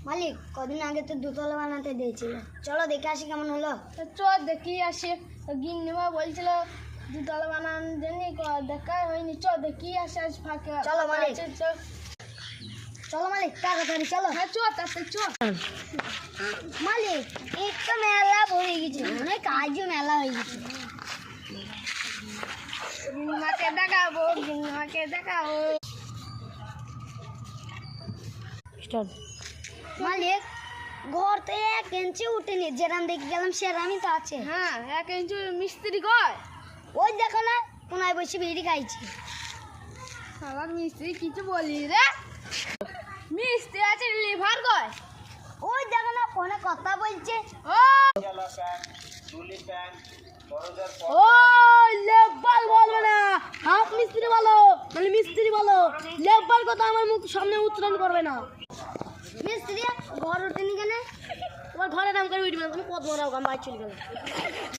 মালিক কদিন আগে তো দুতলা বানাতে দিয়েছিল, চলো দেখে আসি কেমন হলো। তো চ দেখি আসি। গিন্নিমা বলছিল দুতলা বানানোর জন্য, দেখা হয়নি। চ দেখি আসি আজ ফাঁকে। চলো মালিক। চলো মালিক, তাড়াতাড়ি চলো। হ্যাঁ চ, তাতে চ। মালিক এই তো মেলা ভরে গেছে, অনেক কাজও মেলা হয়ে গেছে। গিন্নিমাকে দেখাবো, গিন্নিমাকে দেখাবো। মালিক ঘর তো 1 ইঞ্চি উঠেনি, যেরাম দেখে গেলাম সেরামই তো আছে। হ্যাঁ, 1 ইঞ্চি মিস্ত্রি কয়? ওই দেখো না, কোনায় বসে বিড়ি খাইছি। আমার মিস্ত্রি কিছু বলি রে। মিস্ত্রি আছে লিভার কয়? ওই দেখো না, ফোনে কথা বলছে। ও ও লেবার বলো না, হাফ মিস্ত্রি বলো, মানে মিস্ত্রি বলো। লেবার কথা আমার মুখ সামনে উচ্চারণ করবে না। মিস্ত্রি ঘর উঠেনি কেন? তোমার ঘরে নাম করে উঠবে না, তুমি কত বড় গাম বাইরে চলে গেলে।